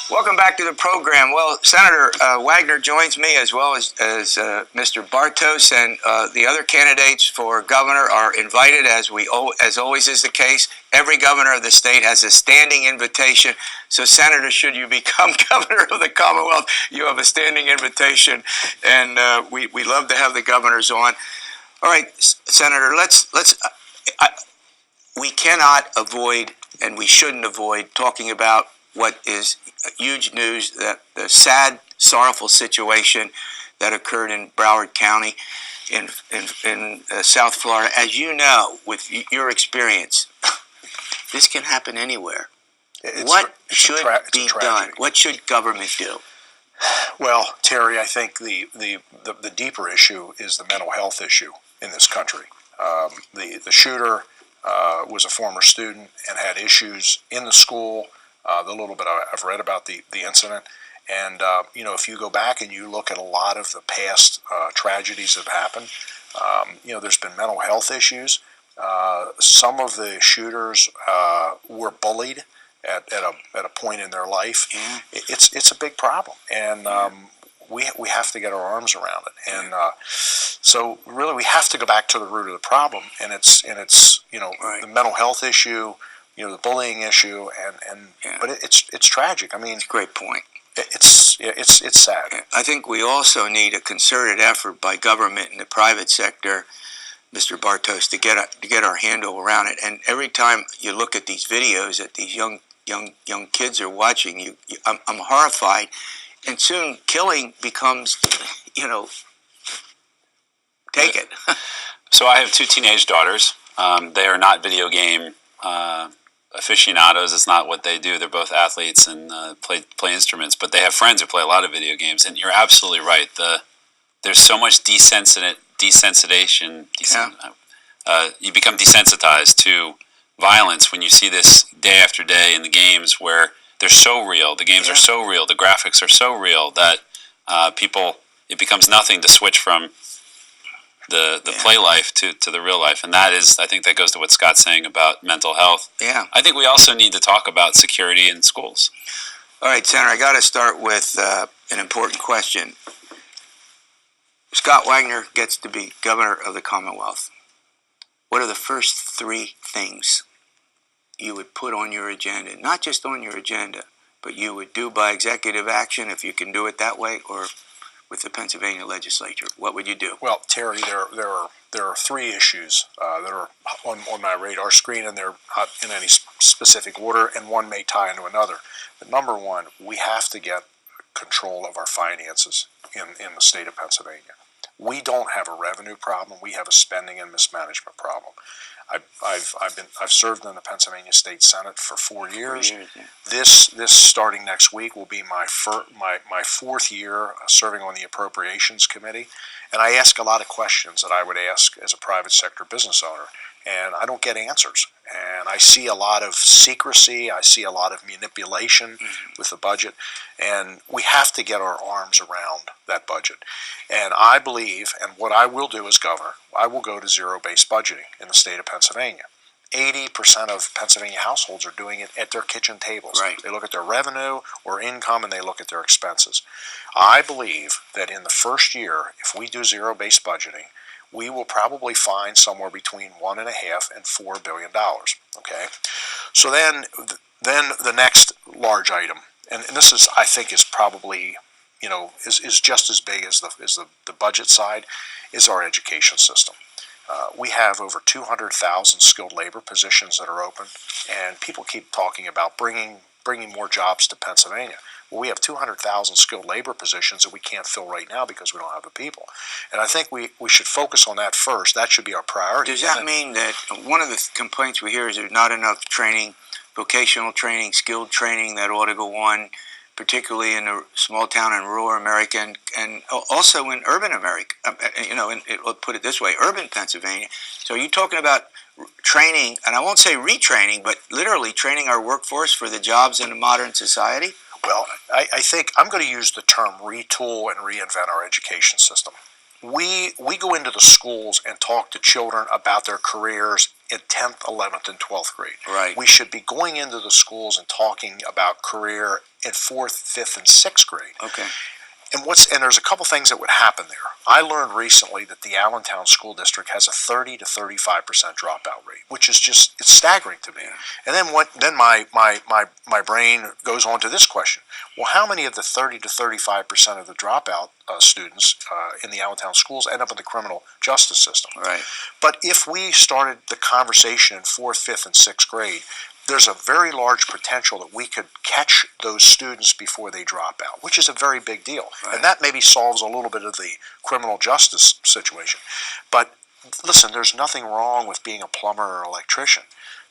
Welcome back to the program. Well, Senator Wagner joins me as well as Mr. Bartos, and the other candidates for governor are invited, as always is the case. Every governor of the state has a standing invitation. So, Senator, should you become governor of the Commonwealth, you have a standing invitation, and we love to have the governors on. All right, Senator, we cannot avoid, and we shouldn't avoid, talking about what is huge news, that the sad, sorrowful situation that occurred in Broward County in South Florida. As you know, with your experience, this can happen anywhere. What should be done? What should government do? Well, Terry, I think the deeper issue is the mental health issue in this country. The shooter was a former student and had issues in the school. The little bit I've read about the incident, and if you go back and you look at a lot of the past tragedies that have happened, there's been mental health issues. Some of the shooters were bullied at a point in their life. Yeah. It's a big problem, and we have to get our arms around it. And so really we have to go back to the root of the problem, and it's Right. the mental health issue. The bullying issue, but it's tragic. I mean, it's a great point. It's sad. I think we also need a concerted effort by government and the private sector, Mr. Bartos, to get our handle around it. And every time you look at these videos that these young kids are watching, I'm horrified. And soon killing becomes, take it. So I have two teenage daughters. They are not video game aficionados. It's not what they do. They're both athletes and play instruments, but they have friends who play a lot of video games. And you're absolutely right. There's so much desensitization. You become desensitized to violence when you see this day after day in the games, where they're so real. The games are so real. The graphics are so real that it becomes nothing to switch from the play life to the real life. And I think that goes to what Scott's saying about mental health. Yeah. I think we also need to talk about security in schools. All right, Senator, I got to start with an important question. Scott Wagner gets to be governor of the Commonwealth. What are the first three things you would put on your agenda? Not just on your agenda, but you would do by executive action, if you can do it that way, or with the Pennsylvania legislature. What would you do? Well, Terry, there are three issues that are on my radar screen, and they're not in any specific order, and one may tie into another. But number one, we have to get control of our finances in the state of Pennsylvania. We don't have a revenue problem. We have a spending and mismanagement problem. I've served in the Pennsylvania State Senate for 4 years. This starting next week will be my fourth year serving on the Appropriations Committee, and I ask a lot of questions that I would ask as a private sector business owner, and I don't get answers. And I see a lot of secrecy. I see a lot of manipulation with the budget, and we have to get our arms around that budget. And I believe, and what I will do as governor, I will go to zero-based budgeting in the state of Pennsylvania. 80% of Pennsylvania households are doing it at their kitchen tables. Right. They look at their revenue or income, and they look at their expenses. I believe that in the first year, if we do zero-based budgeting, we will probably find somewhere between $1.5 and $4 billion. Okay, so then the next large item, and this is, I think, is probably is just as big as the budget side, is our education system. We have over 200,000 skilled labor positions that are open, and people keep talking about bringing more jobs to Pennsylvania. Well, we have 200,000 skilled labor positions that we can't fill right now because we don't have the people. And I think we should focus on that first. That should be our priority. Does that mean that one of the complaints we hear is there's not enough training, vocational training, skilled training that ought to go on, particularly in a small town in rural America and also in urban America, we'll put it this way, urban Pennsylvania. So are you talking about training, and I won't say retraining, but literally training our workforce for the jobs in a modern society? Well, I think I'm going to use the term retool and reinvent our education system. We go into the schools and talk to children about their careers in 10th, 11th, and 12th grade. Right. We should be going into the schools and talking about career in 4th, 5th, and 6th grade. Okay. And there's a couple things that would happen there. I learned recently that the Allentown School District has a 30 to 35% dropout rate, which is it's staggering to me. And then my brain goes on to this question: well, how many of the 30 to 35% of the dropout students in the Allentown schools end up in the criminal justice system? Right. But if we started the conversation in 4th, 5th, and 6th grade, there's a very large potential that we could catch those students before they drop out, which is a very big deal. Right. And that maybe solves a little bit of the criminal justice situation. But listen, there's nothing wrong with being a plumber or electrician.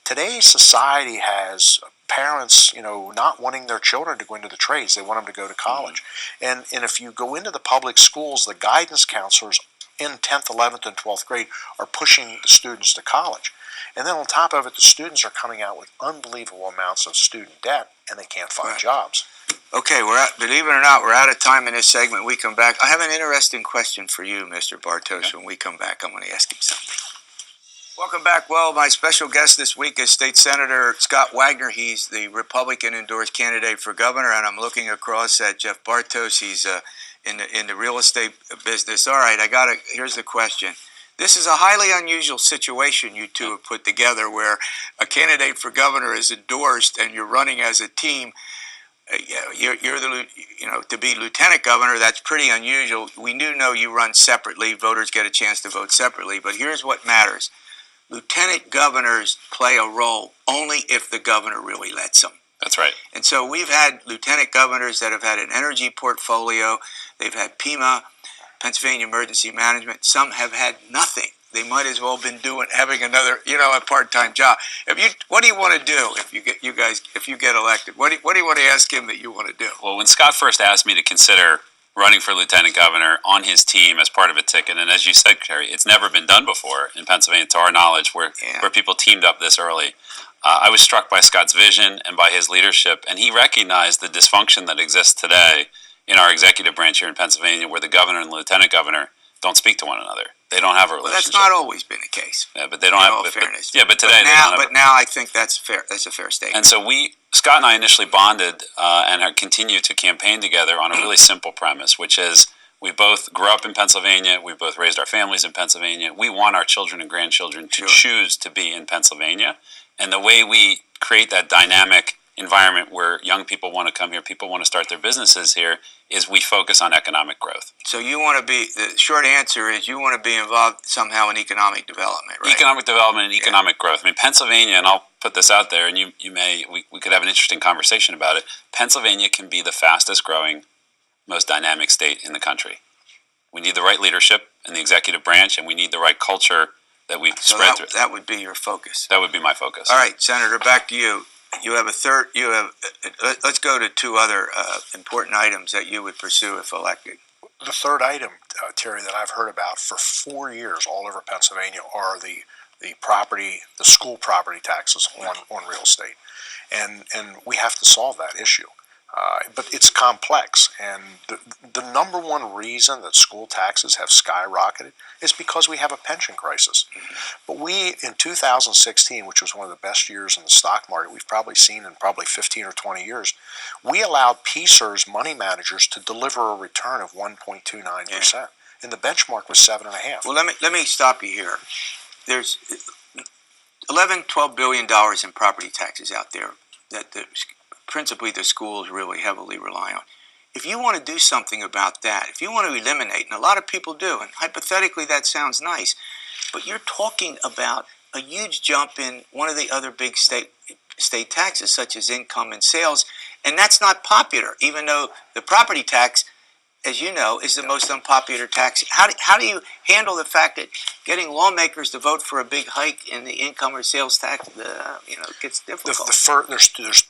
Today's society has parents, not wanting their children to go into the trades. They want them to go to college. And if you go into the public schools, the guidance counselors in 10th, 11th, and 12th grade are pushing the students to college. And then on top of it, the students are coming out with unbelievable amounts of student debt, and they can't find jobs. Okay, believe it or not, we're out of time in this segment. We come back. I have an interesting question for you, Mr. Bartos. When we come back, I'm going to ask him something. Welcome back. Well, my special guest this week is State Senator Scott Wagner. He's the Republican-endorsed candidate for governor, and I'm looking across at Jeff Bartos. He's in the real estate business. All right, here's the question. This is a highly unusual situation you two have put together, where a candidate for governor is endorsed and you're running as a team. To be lieutenant governor, that's pretty unusual. We do know you run separately. Voters get a chance to vote separately. But here's what matters. Lieutenant governors play a role only if the governor really lets them. That's right. And so we've had lieutenant governors that have had an energy portfolio. They've had PEMA, Pennsylvania Emergency Management. Some have had nothing. They might as well have been having another, a part-time job. What do you want to do if you get elected? What do you want to ask him that you want to do? Well, when Scott first asked me to consider running for lieutenant governor on his team as part of a ticket, and as you said, Terry, it's never been done before in Pennsylvania, to our knowledge, where people teamed up this early. I was struck by Scott's vision and by his leadership, and he recognized the dysfunction that exists today in our executive branch here in Pennsylvania, where the governor and the lieutenant governor don't speak to one another. They don't have a relationship. Well, that's not always been the case. Yeah, but they don't have. Fairness. But today now I think that's fair. That's a fair statement. And so Scott and I initially bonded and have continued to campaign together on a really simple premise, which is we both grew up in Pennsylvania. We both raised our families in Pennsylvania. We want our children and grandchildren to choose to be in Pennsylvania. And the way we create that dynamic environment where young people want to come here, people want to start their businesses here, is we focus on economic growth. So the short answer is you want to be involved somehow in economic development, right? Economic development and economic growth. I mean, Pennsylvania, and I'll put this out there, and we could have an interesting conversation about it. Pennsylvania can be the fastest growing, most dynamic state in the country. We need the right leadership in the executive branch, and we need the right culture that we've spread through. That would be your focus. That would be my focus. All right, Senator, back to you. Let's go to two other important items that you would pursue if elected. The third item, Terry, that I've heard about for 4 years all over Pennsylvania are the school property taxes on real estate, and we have to solve that issue. But it's complex, and the number one reason that school taxes have skyrocketed is because we have a pension crisis. But in 2016, which was one of the best years in the stock market we've probably seen in probably 15 or 20 years, we allowed PSERS money managers to deliver a return of 1.29%, and the benchmark was 7.5%. Well, let me stop you here. There's $11-12 billion in property taxes out there that principally the schools really heavily rely on. If you want to do something about that, if you want to eliminate, and a lot of people do, and hypothetically that sounds nice, but you're talking about a huge jump in one of the other big state taxes, such as income and sales, and that's not popular, even though the property tax, as you know, is the most unpopular tax. How do you handle the fact that getting lawmakers to vote for a big hike in the income or sales tax, it gets difficult?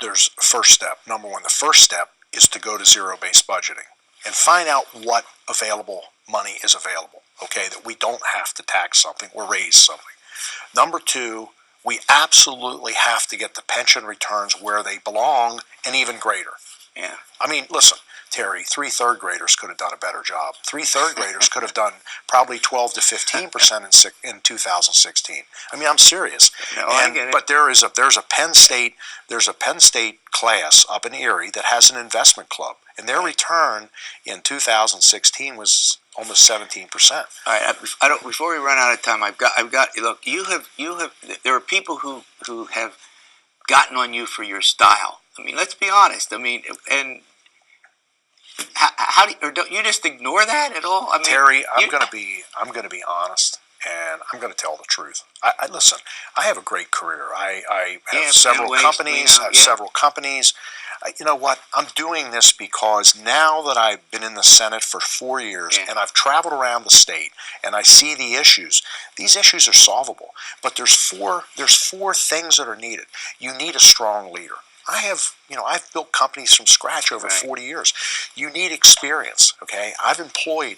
There's first step. Number one, the first step is to go to zero-based budgeting and find out what available money is available, okay, that we don't have to tax something or raise something. Number two, we absolutely have to get the pension returns where they belong and even greater. Yeah. I mean, listen, Terry, 3 third graders could have done a better job. 3 third graders could have done probably 12 to 15% in 2016. I mean, I'm serious. No, I get it. But there's a Penn State class up in Erie that has an investment club, and their return in 2016 was almost 17%. All right, I don't. Before we run out of time, I've got. Look, you have. There are people who have gotten on you for your style. I mean, let's be honest. I mean, and how do you, or don't you just ignore that at all? I mean, Terry, I'm going to be honest, and I'm going to tell the truth. I listen. I have a great career. I have several companies. Several companies. You know what? I'm doing this because now that I've been in the Senate for 4 years and I've traveled around the state and I see the issues, these issues are solvable. But there's four things that are needed. You need a strong leader. I've built companies from scratch over 40 years. You need experience, okay? I employ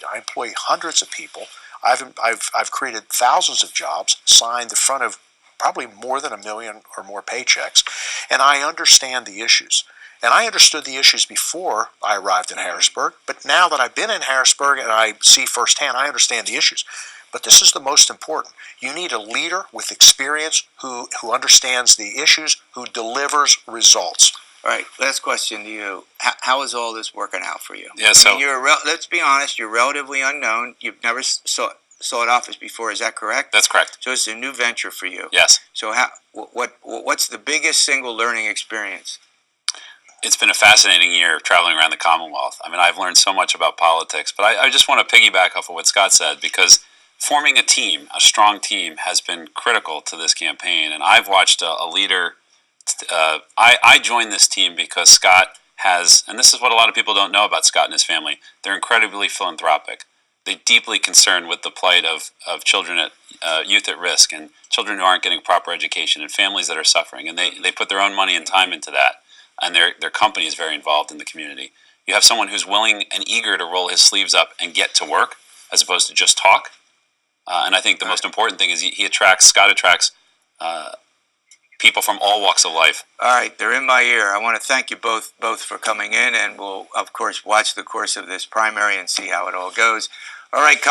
hundreds of people. I've created thousands of jobs, signed the front of probably more than 1 million or more paychecks, and I understand the issues. And I understood the issues before I arrived in Harrisburg, but now that I've been in Harrisburg and I see firsthand, I understand the issues. But this is the most important. You need a leader with experience who understands the issues, who delivers results. All right, last question to you. How is all this working out for you? Yeah, so I mean, let's be honest, you're relatively unknown. You've never sought office before, is that correct? that's correct. So it's a new venture for you. Yes. So what's the biggest single learning experience? It's been a fascinating year traveling around the Commonwealth. I mean, I've learned so much about politics, but I just want to piggyback off of what Scott said, because forming a team, a strong team, has been critical to this campaign. And I've watched a leader. I joined this team because Scott has, and this is what a lot of people don't know about Scott and his family, they're incredibly philanthropic. They're deeply concerned with the plight of children youth at risk, and children who aren't getting proper education, and families that are suffering. And they put their own money and time into that. And their company is very involved in the community. You have someone who's willing and eager to roll his sleeves up and get to work, as opposed to just talk. And I think the most important thing is Scott attracts people from all walks of life. All right, they're in my ear. I want to thank you both for coming in, and we'll, of course, watch the course of this primary and see how it all goes. All right,